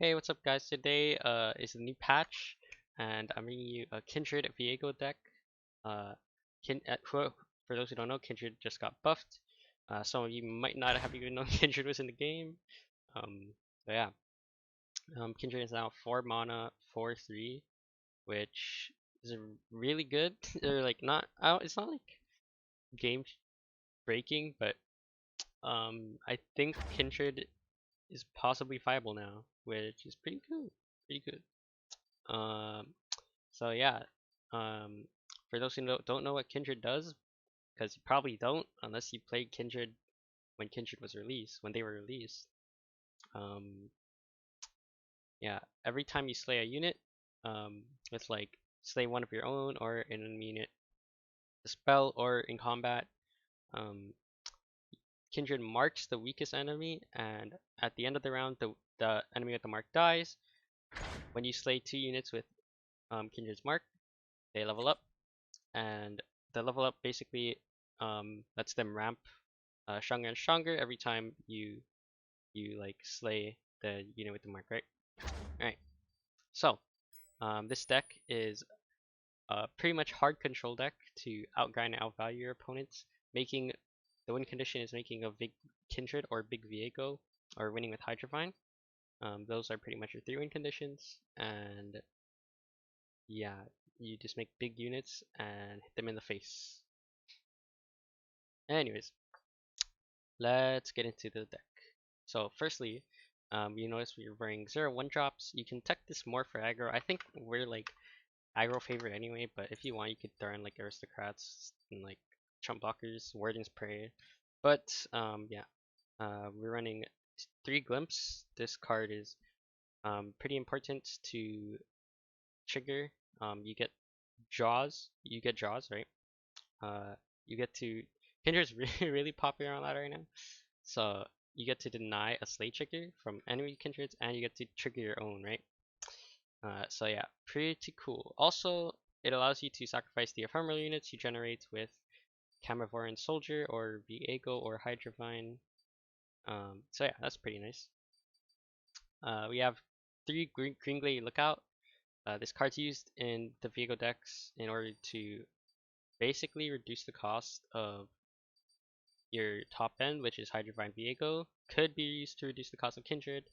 Hey, what's up guys? Today is a new patch and I'm bringing you a Kindred Viego deck. Uh, for those who don't know, Kindred just got buffed. Some of you might not have even known Kindred was in the game. Um, so yeah, Kindred is now 4 mana, 4/3, which is really good. Or like not, it's not like game breaking, but I think Kindred is possibly viable now, which is pretty good. Pretty good. Um, So yeah, um, for those who don't know what Kindred does, because you probably don't unless you played Kindred when Kindred was released, when they were released. Um, yeah, every time you slay a unit, it's like slay one of your own or an enemy unit, a spell or in combat. Um, Kindred marks the weakest enemy, and at the end of the round, the enemy with the mark dies. When you slay two units with Kindred's mark, they level up, and the level up basically lets them ramp stronger and stronger every time you like slay the unit with the mark, right? All right. So this deck is pretty much hard control deck to outgrind and outvalue your opponents. Making the win condition is making a big Kindred or big Viego or winning with Hydrovine. Those are pretty much your 3 win conditions, and yeah, you just make big units and hit them in the face. Anyways, let's get into the deck. So firstly, you notice we're wearing 0/1 drops. You can tech this more for aggro. I think we're like aggro favorite anyway, but if you want, you could throw in like aristocrats and like chump blockers, Warden's Prey. But yeah, we're running 3 glimpse. This card is pretty important to trigger. You get draws. You get draws, right? Uh, you get to Kindred's really really popular on that right now. So you get to deny a slay trigger from enemy Kindreds, and you get to trigger your own, right? So yeah, pretty cool. Also, it allows you to sacrifice the ephemeral units you generate with Carnivoran Soldier or Viego or Hydrovine. So yeah, that's pretty nice. We have 3 Green Glade Lookout. This card's used in the Viego decks in order to basically reduce the cost of your top end, which is Hydrovine Viego. Could be used to reduce the cost of Kindred.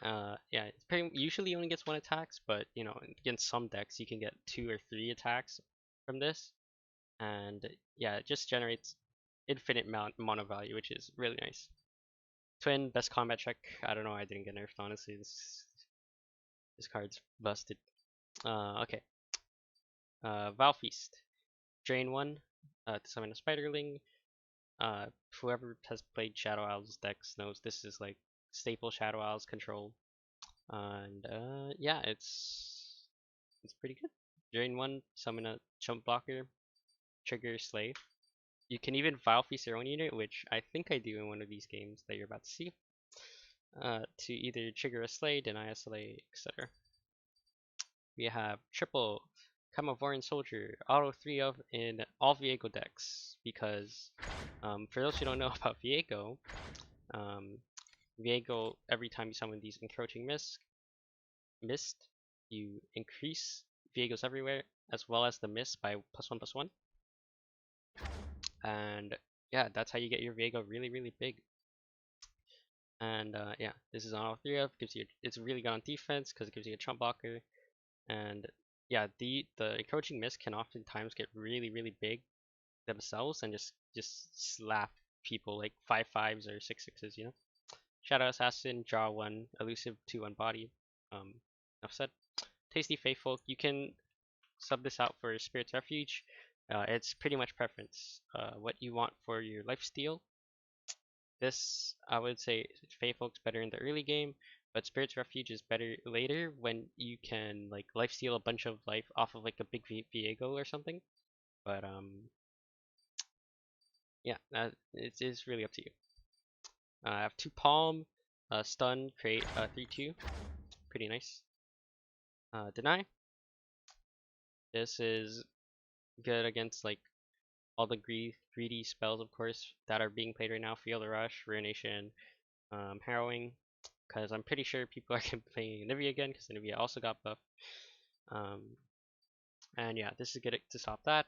Yeah, it's pretty usually only gets 1 attacks, but you know, against some decks you can get 2 or 3 attacks from this, and yeah, it just generates infinite mono value, which is really nice. Twin best combat check. I don't know why I didn't get nerfed. Honestly, this card's busted. Okay. Val Feast. Drain 1 to summon a Spiderling. Whoever has played Shadow Owl's decks knows this is like staple Shadow Owl's control. And yeah, it's pretty good. Drain 1, summon a chump blocker, trigger slay. You can even Vile Feast your own unit, which I think I do in one of these games that you're about to see, to either trigger a slay, deny a slay, etc. We have triple Carnivoran Soldier, auto 3 of in all Viego decks, because for those who don't know about Viego, um, Viego, every time you summon these encroaching mist, you increase Viegos everywhere, as well as the mist by +1/+1. And yeah, that's how you get your Viego really, really big. And yeah, this is on all 3 of, gives you, it's really good on defense because it gives you a chump blocker. And yeah, the encroaching mist can oftentimes get really, really big themselves and just slap people like 5/5s or 6/6s, you know. Shadow Assassin, draw 1, elusive 2/1 body. Enough said. Tasty Faithful, you can sub this out for Spirit's Refuge. It's pretty much preference. What you want for your lifesteal. This, I would say, Faithful's better in the early game, but Spirit's Refuge is better later when you can like lifesteal a bunch of life off of like a big Viego or something. But yeah, it is really up to you. I have 2 Palm, Stun, create 3/2, pretty nice. Deny. This is good against like all the greedy spells, of course, that are being played right now. Field of Rush, Ruination, Harrowing. because I'm pretty sure people are gonna be playing Anivia again because Anivia also got buffed. And yeah, this is good to stop that.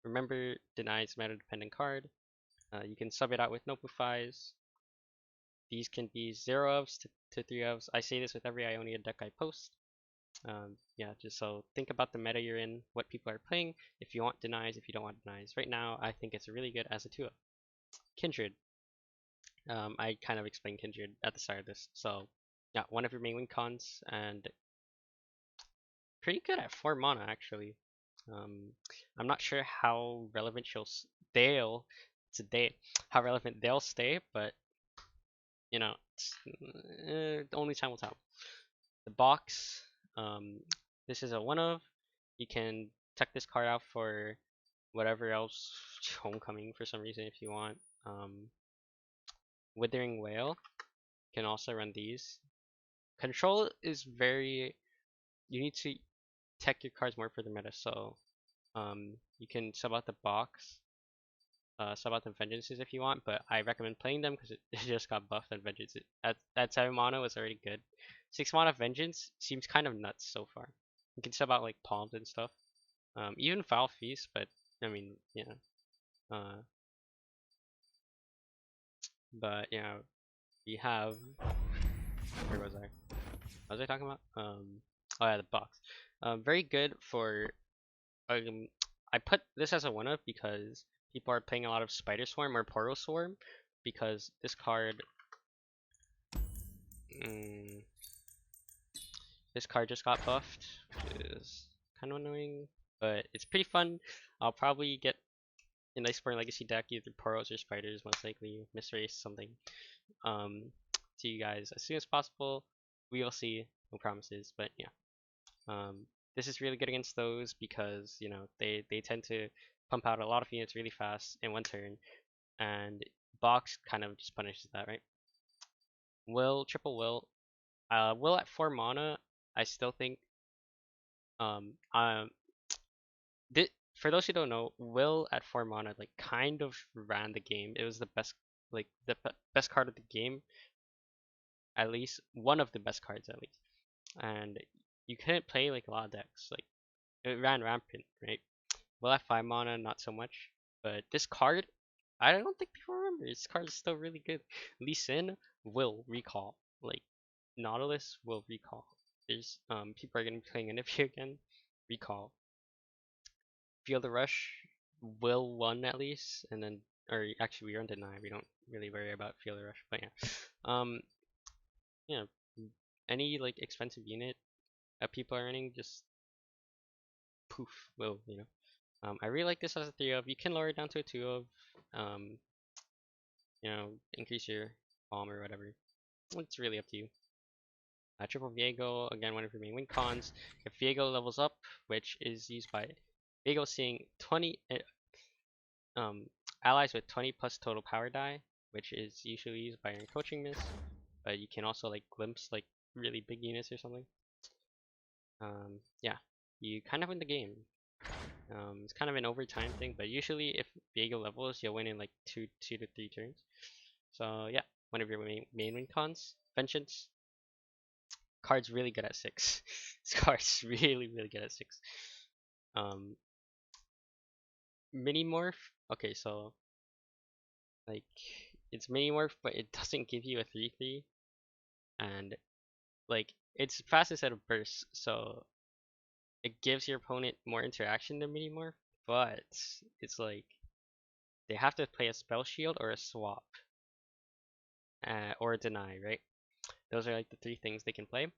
Remember, denies mana dependent card. You can sub it out with Nopifies. These can be 0 ofs to 3 ofs. I say this with every Ionia deck I post. Yeah, just so think about the meta you're in, what people are playing, if you want denies, if you don't want denies. Right now, I think it's really good as a 2-of. Kindred. I kind of explained Kindred at the start of this. So, yeah, one of your main win cons, and pretty good at 4 mana, actually. I'm not sure how relevant they'll today, how relevant they'll stay, but you know, only time will tell. The box, this is a 1-of. You can check this card out for whatever else, Homecoming for some reason if you want. Withering Whale, you can also run these. Control is very, you need to tech your cards more for the meta, so you can sub out the box, sub out the Vengeances if you want, but I recommend playing them because it just got buffed on Vengeance. At 7 mana was already good. 6 mana Vengeance seems kind of nuts so far. You can sub out like Palms and stuff. Even Foul Feast, but I mean, yeah. But yeah, we have, where was I? What was I talking about? Oh yeah, the box. Very good for, I put this as a 1-of because people are playing a lot of Spider Swarm or Poro Swarm because this card, this card just got buffed, which is kind of annoying, but it's pretty fun. I'll probably get an Iceborn Legacy deck, either Poros or Spiders, most likely, Miss Race, something, to you guys as soon as possible. We will see, no promises, but yeah. This is really good against those because, you know, they tend to pump out a lot of units really fast in one turn, and box kind of just punishes that, right? Will, triple will. Will at 4 mana, I still think, for those who don't know, Will at 4 mana like kind of ran the game. It was the best, like the best card of the game, at least one of the best cards at least. And you couldn't play like a lot of decks. Like it ran rampant, right? Will at 5 mana, not so much. But this card, I don't think people remember. This card is still really good. Lee Sin will recall. Like Nautilus will recall. There's people are gonna be playing Anivia again. Recall. Feel the Rush will 1 at least, and then, or actually we are on deny. We don't really worry about Feel the Rush, but yeah. Yeah. Any like expensive unit that people are running, just poof, will, you know. I really like this as a 3-of. You can lower it down to a 2-of. You know, increase your bomb or whatever. It's really up to you. Triple Viego, again, one of your main win cons. If Viego levels up, which is used by Viego seeing 20 allies with 20 plus total power die, which is usually used by your coaching miss, but you can also like glimpse like really big units or something. Yeah, you kind of win the game. It's kind of an overtime thing, but usually if Viego levels, you'll win in like two to 3 turns. So yeah, one of your main win cons. Vengeance. Card's really good at 6. This card's really good at 6. Mini morph. Okay, so like it's mini morph, but it doesn't give you a 3/3, and like it's fast instead of burst, so it gives your opponent more interaction than mini morph, but it's like they have to play a spell shield or a swap, or a deny, right? Those are like the 3 things they can play,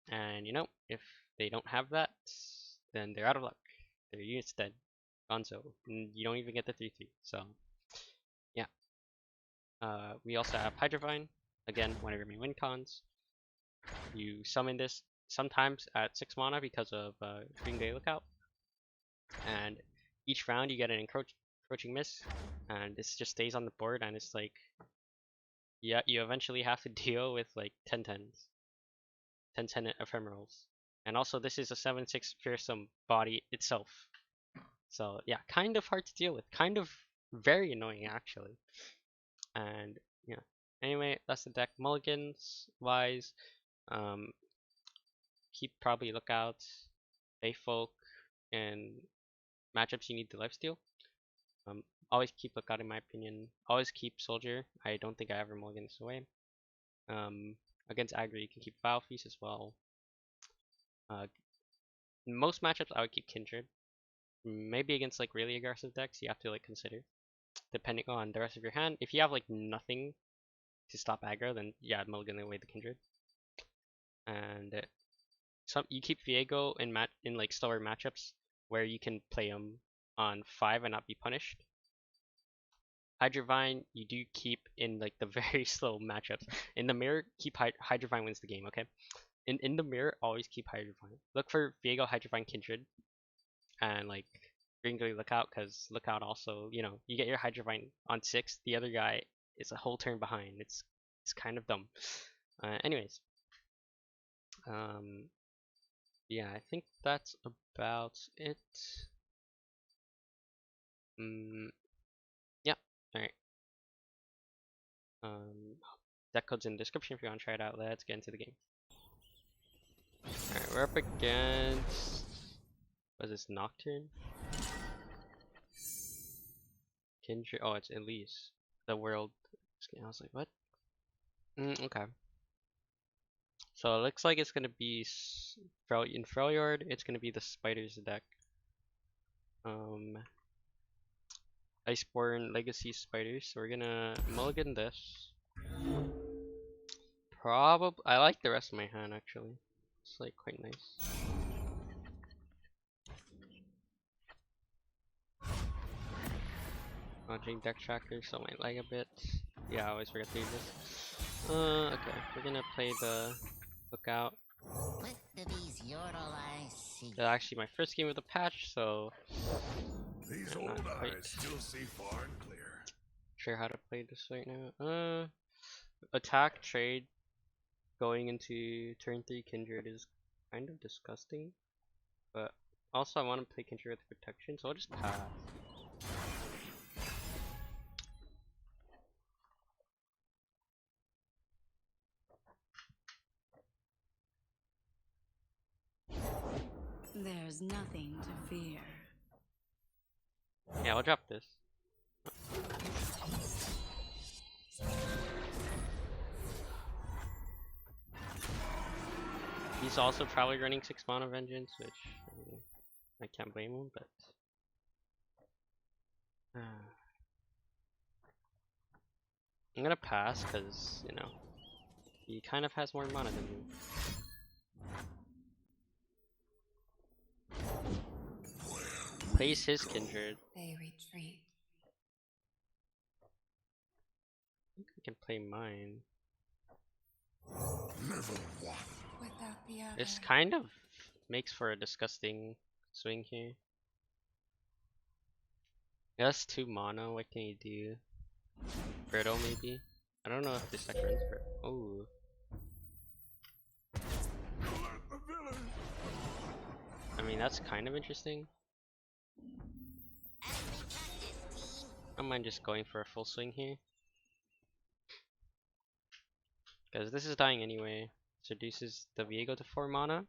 and you know, if they don't have that, then they're out of luck. Their unit's dead. Gonzo. You don't even get the 3/3. So yeah. We also have Hydrovine. Again, one of your main win cons. You summon this sometimes at 6 mana because of Green Day Lookout. And each round you get an encroaching miss. And this just stays on the board, and it's like, yeah, you eventually have to deal with like 10/10s. 10/10 ephemerals. And also this is a 7/6 fearsome body itself. So yeah, kind of hard to deal with. Kind of very annoying actually. And yeah. Anyway, that's the deck. Mulligans wise, keep probably lookouts, Bayfolk, and matchups you need the lifesteal. Always keep lookout in my opinion. Always keep soldier. I don't think I ever mulligan this away. Against Aggro you can keep Vile Feast as well. In most matchups I would keep Kindred. Maybe against like really aggressive decks you have to like consider, depending on the rest of your hand. If you have like nothing to stop aggro, then yeah, I'd mulligan away the Kindred. And you keep Viego in like slower matchups where you can play him on 5 and not be punished. Hydrovine you do keep in like the very slow matchups. In the mirror, keep Hydrovine wins the game. Okay. In the mirror, always keep Hydrovine. Look for Viego, Hydrovine, Kindred, and like Gringly Lookout, because Lookout also, you know, you get your Hydrovine on 6, the other guy is a whole turn behind. It's kind of dumb. Anyways, yeah, I think that's about it. Yeah, alright. Deck code's in the description if you want to try it out. Let's get into the game. Alright, we're up against, what is this, Nocturne? Kindred, oh, it's Elise. The world. I was like, what? Okay. So it looks like it's gonna be in Freljord. It's gonna be the Spiders deck. Iceborn Legacy Spiders. So we're gonna mulligan this. Probably I like the rest of my hand actually. It's like quite nice. Launching deck tracker, so it might lag a bit. Yeah, I always forget to use this. Okay, we're gonna play the Lookout. It's actually my first game with the patch, so these old eyes still see far and clear. Sure how to play this right now. Attack trade going into turn 3 Kindred is kind of disgusting, but also I want to play Kindred with protection, so I'll just pass. There's nothing to fear. Yeah, I'll drop this. He's also probably running 6 mana Vengeance, which I can't blame him, but I'm gonna pass because, you know, he kind of has more mana than me. Plays his Kindred. They retreat. I think I can play mine. Without the other. This kind of makes for a disgusting swing here. That's 2 mana, what can you do? Brittle maybe? I don't know if this deck runs for. Oh. I mean, that's kind of interesting. I don't mind just going for a full swing here. Because this is dying anyway. Seduces the Viego to 4 mana.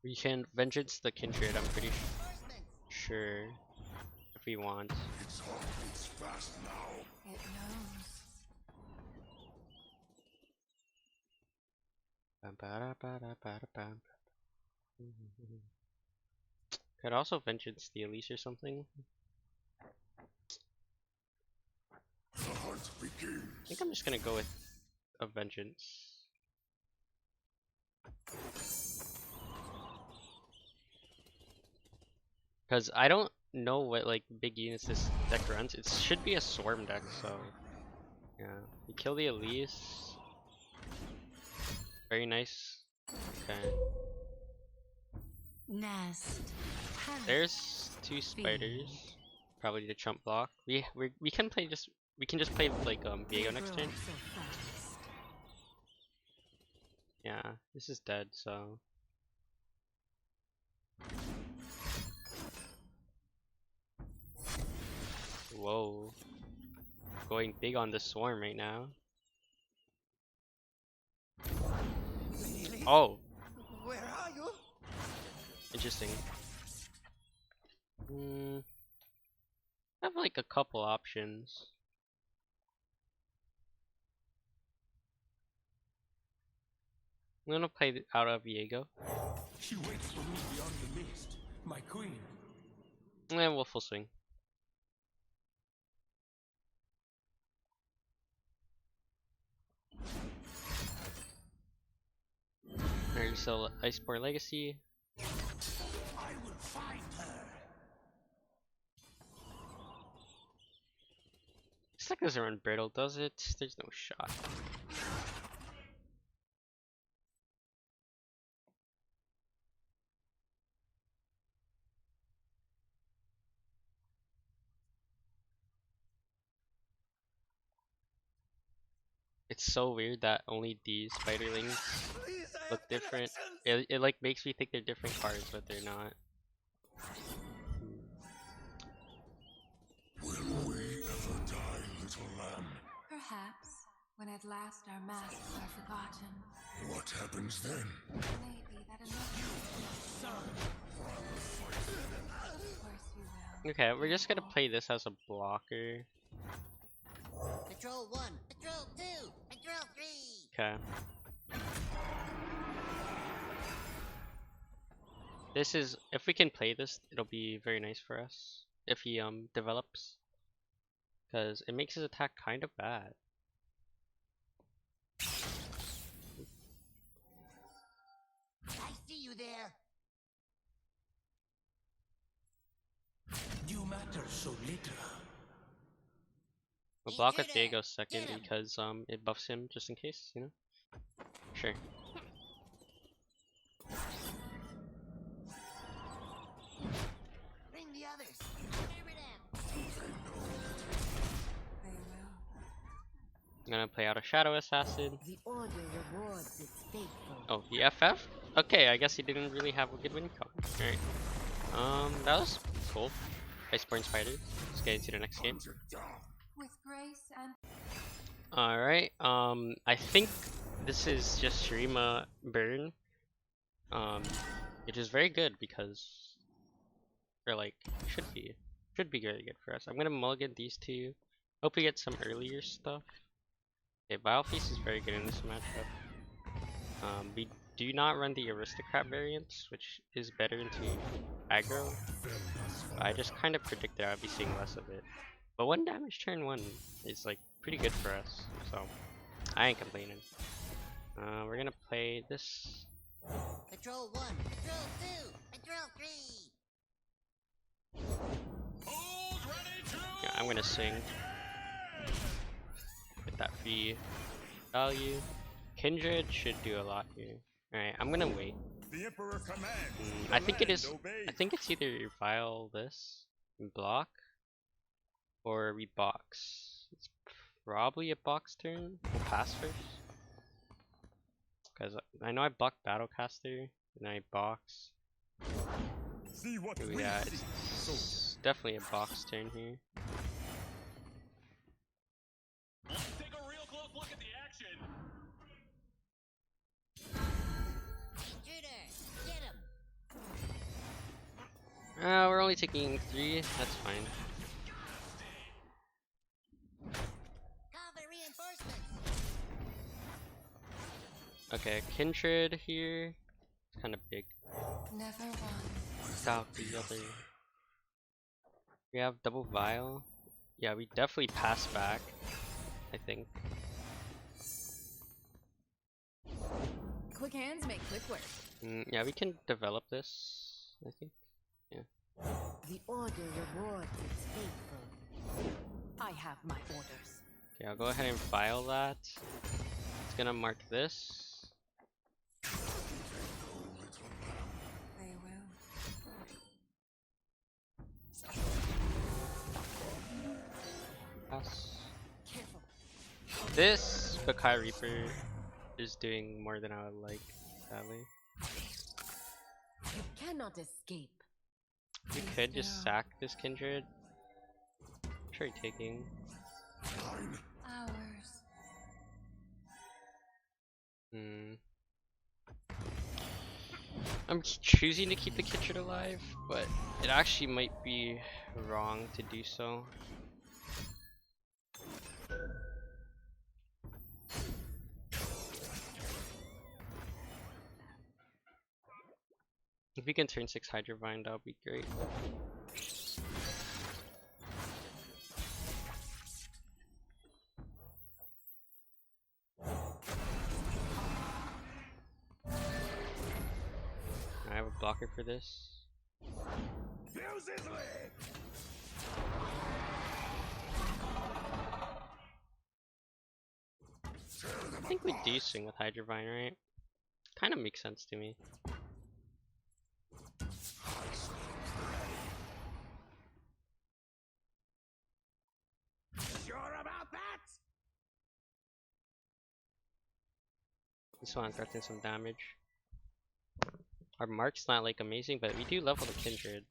We can Vengeance the Kindred, I'm pretty sure. If we want. Its heart beats fast now. It knows. Could also Vengeance the Elise or something. The hunt begins. I think I'm just gonna go with a Vengeance. Because I don't know what like big units this deck runs. It should be a Swarm deck, so yeah. We kill the Elise. Very nice. Okay. Nest. There's 2 spiders. Probably the chump block. We can play we can just play like Viego next turn. Yeah, this is dead, so whoa. going big on the swarm right now. Oh, Where are you? interesting. I have like a couple options. I'm gonna play out of Viego. She waits for me beyond the mist, my queen. And we'll full swing. Alright, so Iceborn Legacy. I will find her. This deck doesn't run brittle, does it? There's no shot. It's so weird that only these spiderlings Please, I look have different. connections. It like makes me think they're different cards, but they're not. Will we ever die, little lamb? Perhaps when at last our masks are forgotten, What happens then? maybe that enough. Of course we will. Okay, we're just gonna play this as a blocker. Patrol 1, Patrol 2, Patrol 3. Okay. This is, if we can play this, it'll be very nice for us if he develops, because it makes his attack kind of bad. I see you there. You matter so little. We'll block with Intruder, Viego second get him. because it buffs him just in case, you know? Sure. Bring the others. Hammer them. They will. I'm gonna play out a Shadow Assassin. The order rewards its faithful. Oh, the FF? Okay, I guess he didn't really have a good win con. Alright. That was cool. Iceborn Spider. Let's get into the next game. With grace and Alright, I think this is just Shurima Burn. Which is very good because, or like, should be very good for us. I'm gonna mulligan these two. Hope we get some earlier stuff. Okay, Biofeast is very good in this matchup. We do not run the Aristocrat variants, which is better into aggro. I just kind of predicted I'd be seeing less of it. But 1 damage turn 1 is like pretty good for us, so I ain't complaining. We're gonna play this. Patrol 1, Patrol 2, Patrol 3. Yeah, I'm gonna swing. Get that free value. Kindred should do a lot here. Alright, I'm gonna wait. The Emperor commands. I think it is. I think it's either file this and block, or we box. It's probably a box turn. We'll pass first, because I know I blocked Battlecaster and I box. See what Ooh, we yeah, see. it's definitely a box turn here. Let's take a real close look at the action. Intruder, get him. We're only taking 3. That's fine. Call for reinforcements. Okay, Kindred here. It's kind of big. never one. Without the other. We have double vial. Yeah, we definitely pass back, I think. Quick hands make quick work. Yeah, we can develop this, I think. The order rewards its faithful. I have my orders. Okay, I'll go ahead and file that. It's gonna mark this. They will. Pass. Careful. This Bakai Reaper is doing more than I would like, sadly. You cannot escape. We could just sack this Kindred. Try taking. Fine. Ours. I'm choosing to keep the Kindred alive, but it actually might be wrong to do so. If we can turn 6 Hydrovine, that would be great. I have a blocker for this. Fuse his leg. I think we do swing with Hydrovine, right? Kind of makes sense to me. Sure about that? This one threatens some damage. Our mark's not like amazing, but we do level the Kindred.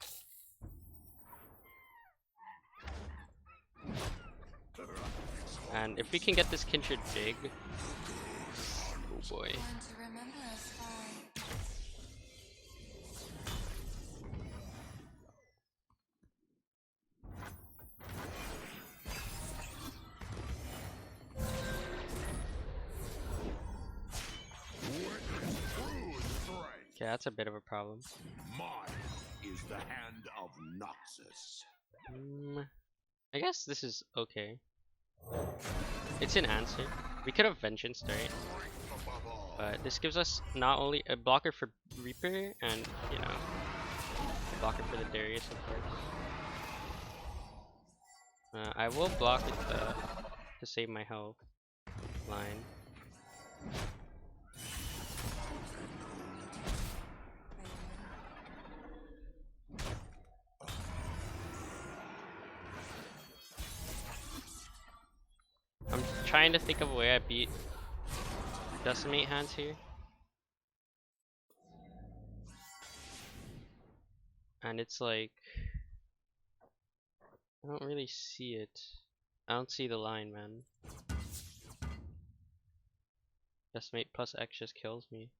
And if we can get this Kindred big, oh boy. One to remember us by. Okay, that's a bit of a problem. Mine is the hand of Noxus. I guess this is okay. It's an answer. We could have Vengeance, right? But this gives us not only a blocker for Reaper and, you know, a blocker for the Darius, of course. I will block it to save my health line. I'm trying to think of a way I beat Decimate hands here. And it's like, I don't really see it. I don't see the line, man. Decimate plus X just kills me.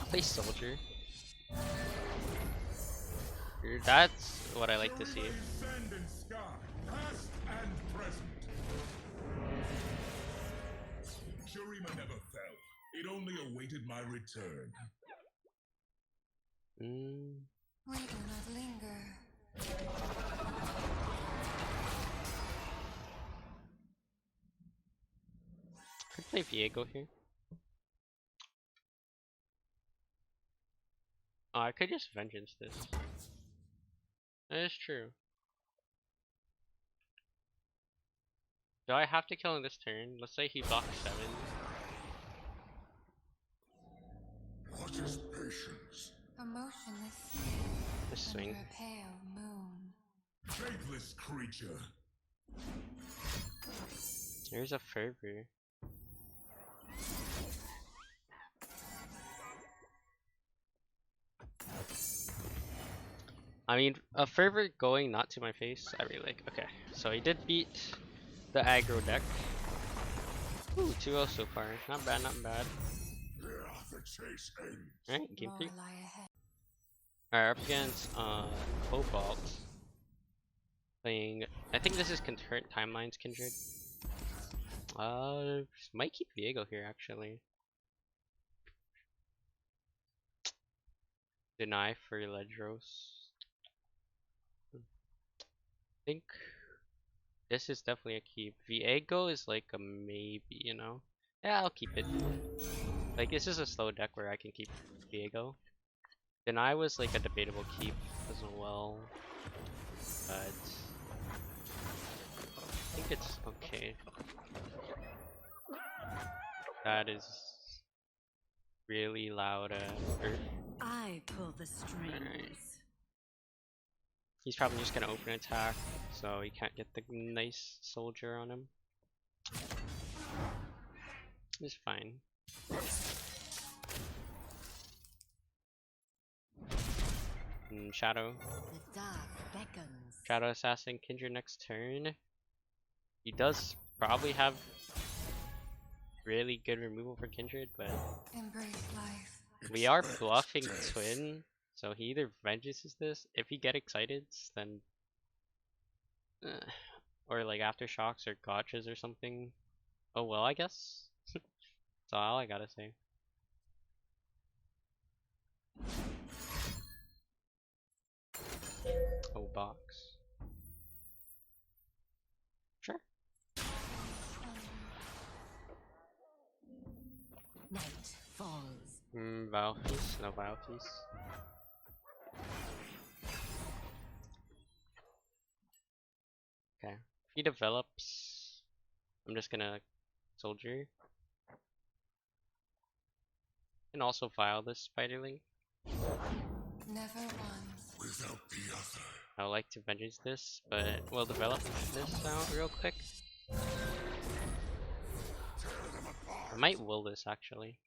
Play Soldier. That's what I like to see. Sand and sky, past and present. Shurima never fell. It only awaited my return. We do not linger. Could play Viego here. Oh, I could just Vengeance this. That is true. Do I have to kill him this turn? Let's say he blocks 7. What is patience? A motionless sea Just under swing. a pale moon. Faithless creature. There's a Fervor. I mean, a Fervor going not to my face, I really like. Okay, so he did beat the aggro deck. Ooh, 2-0 so far. Not bad, not bad. The chase ends. Alright, game More 3. lie ahead. Alright, up against Cobalt. Playing, I think this is concurrent timelines, Kindred. Might keep Viego here actually. Deny for Ledros. I think this is definitely a keep. Viego is like a maybe, you know? Yeah, I'll keep it. Like, this is a slow deck where I can keep Viego. Deny was like a debatable keep as well. But I think it's okay. That is really loud. I pull the strings. Alright. He's probably just gonna open attack, so he can't get the nice soldier on him. It's fine. Shadow. The dark beckons. Shadow Assassin Kindred next turn. He does probably have really good removal for Kindred, but Embrace life. we are bluffing Twin, so he either venges this. If he get excited, then or like aftershocks or gotchas or something. Oh well, I guess. That's all I gotta say. Oh, box. Sure. Night falls. Vile Feast? No Vile Feast. Okay. If he develops, I'm just gonna soldier. And also file this spiderling. Never once. Without the other. I would like to vengeance this, but we'll develop this out real quick. I might will this actually.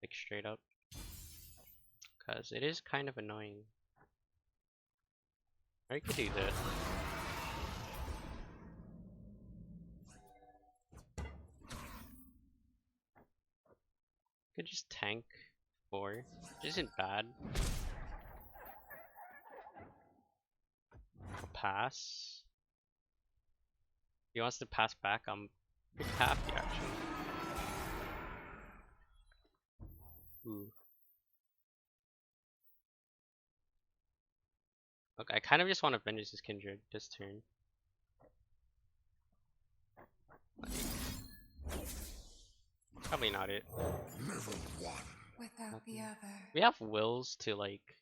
Like straight up. Because it is kind of annoying. I could do this. Could just tank 4, which isn't bad. I'll pass. If he wants to pass back, I'm pretty happy actually. Ooh. Okay, I kind of just want to vengeance this Kindred this turn. Probably not it. Never won. Without the other. We have wills to like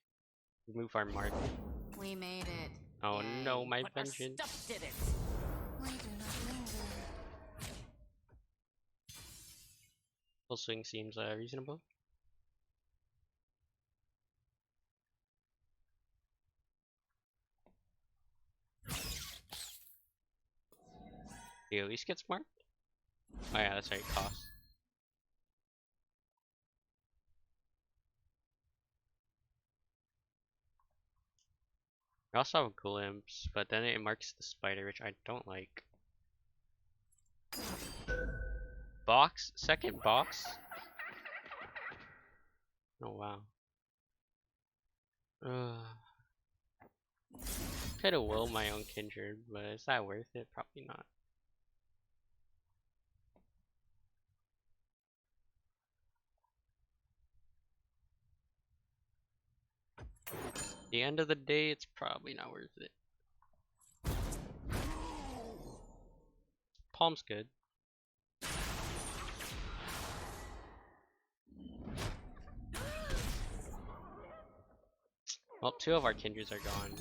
remove our mark. We made it. Oh Yay. no, my But our vengeance. stuff did it. We do not linger. Full swing seems reasonable. Do you at least get smart? Oh yeah, that's right, cost. We also have glimpse, but then it marks the spider, which I don't like. Box? Second box? Oh wow. Could've willed my own Kindred, but is that worth it? Probably not. At the end of the day, it's probably not worth it. Palm's good. Well, 2 of our Kindreds are gone.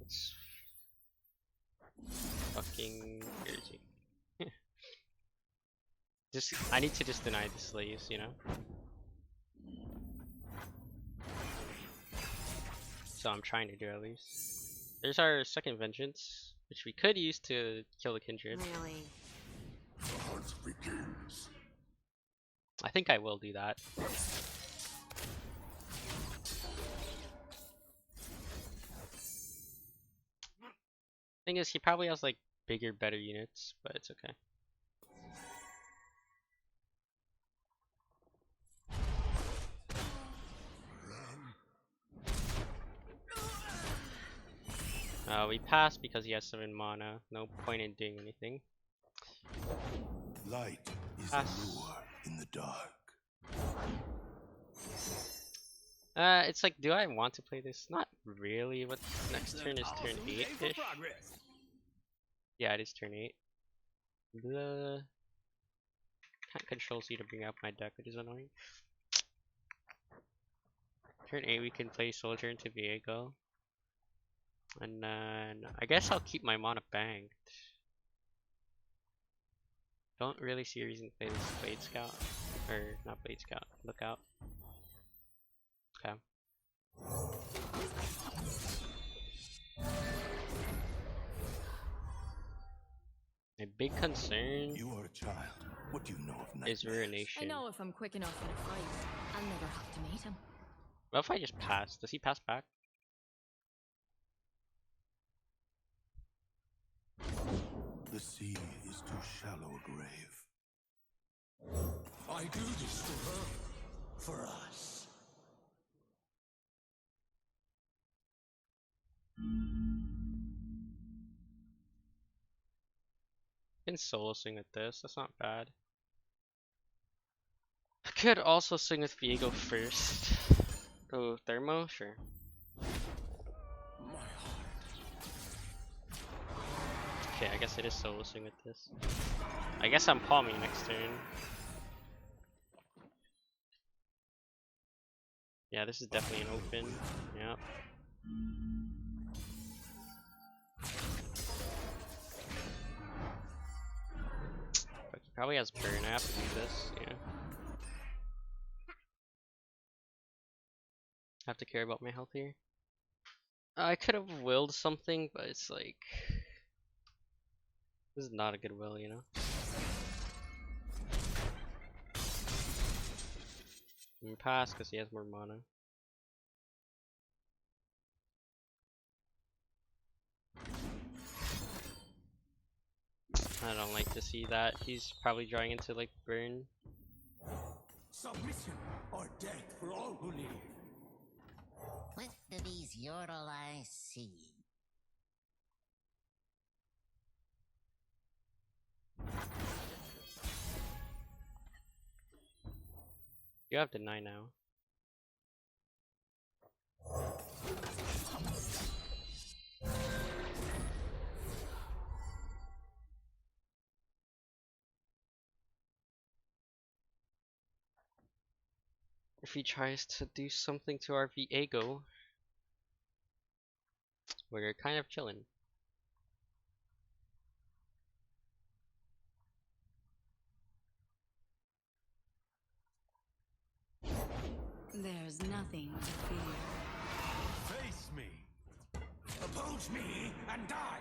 It's fucking crazy. I need to just deny the slaves, you know? So I'm trying to do at least. There's our second vengeance, which we could use to kill the Kindred. Really? The hunt begins. I think I will do that. Thing is, he probably has like bigger, better units, but it's okay. We pass because he has 7 mana. No point in doing anything. Light is Pass. a lure in the dark. It's like, do I want to play this? Not really. What next turn is turn 8-ish? Yeah, it is turn 8. The can't control C to bring up my deck, which is annoying. Turn 8, we can play Soldier into Viego. And then I guess I'll keep my mana banked. Don't really see a reason to play this Blade Scout. Or not Blade Scout, Lookout. Okay. My big concern You are a child. What do you know of is nightmares? Ruination. I know if I'm quick enough in a fight, I'll never have to meet him. What if I just pass? Does he pass back? The sea is too shallow a grave. I do this for her. For us. I can solo swing with this. That's not bad. I could also swing with Viego first. Oh, Thermo? Sure. My heart. Okay, I guess it is solo swing with this. I guess I'm palming next turn. Yeah, this is definitely an open. Yep. But he probably has burn. I have to do this. Yeah. I have to care about my health here. I could have willed something, but it's like this is not a good will, you know. I'm gonna pass because he has more mana. I don't like to see that. He's probably drawing into like burn. Submission or death for all who live. With these yordle I see. You have deny now. If he tries to do something to our Viego, we're kind of chilling. There's nothing to fear. Face me. Oppose me and die.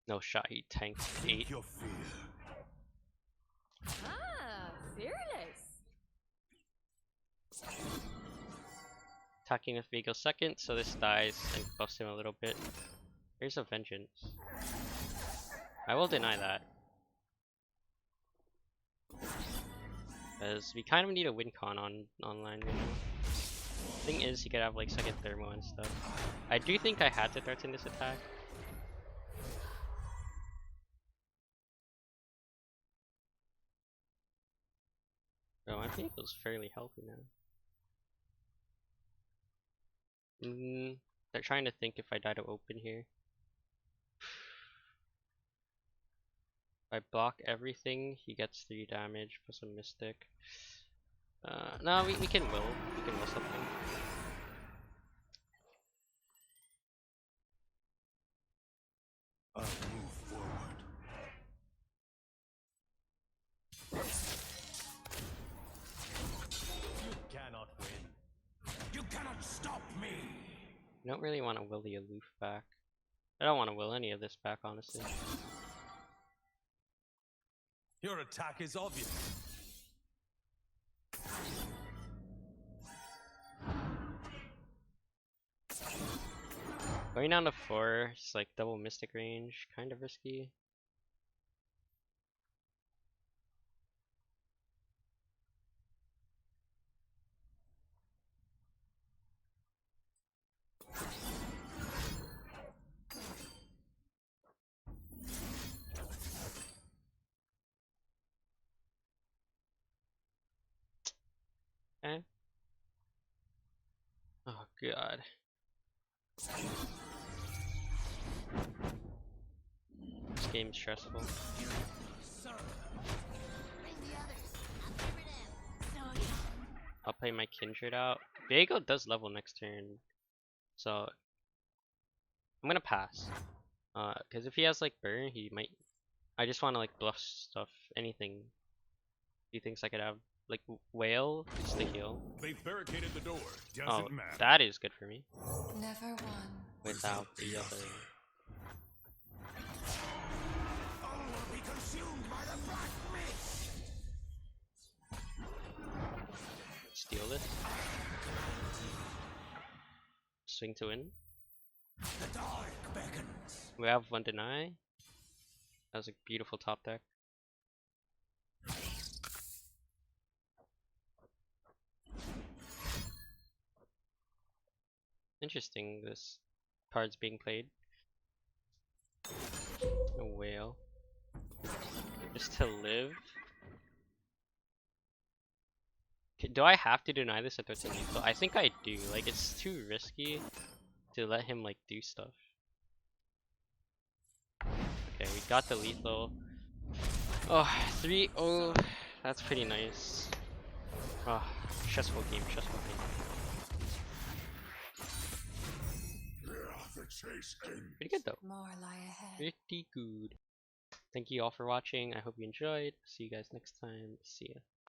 No shot, he tanked 8. Take your fear. Ah, fearless. Attacking with Viego second, so this dies and buffs him a little bit. Here's a vengeance. I will deny that. Because we kind of need a win con on online, you know? Thing is, he could have like second thermo and stuff. I do think I had to threaten this attack. Oh, I think it was fairly healthy now. They're trying to think if I die to open here. If I block everything, he gets 3 damage plus a mystic. No, we can will. We can will something. I'll move forward. You cannot win. You cannot stop me. I don't really want to will the aloof back. I don't want to will any of this back, honestly. Your attack is obvious. Going down to 4, it's like double mystic range, kind of risky. Eh? Oh god. This game's stressful. Bring the others. I'll cover them. I'll play my Kindred out. Viego does level next turn, so I'm gonna pass. Cause if he has like burn, he might. I just want to like bluff stuff, anything. He thinks I could have like whale just to heal. They've barricaded the door. Oh, Doesn't matter. that is good for me. Never one. Without the other. steal this. Swing to win. The dark beckons. We have one deny. That was a beautiful top deck. Interesting, this card's being played. A whale. Just to live. Do I have to deny this at 13 lethal? I think I do. Like, it's too risky to let him like do stuff. Okay, we got the lethal. Oh, 3-0. That's pretty nice. Oh, stressful game, stressful game. The chase ends. Pretty good though. More lie ahead. Pretty good. Thank you all for watching. I hope you enjoyed. See you guys next time. See ya.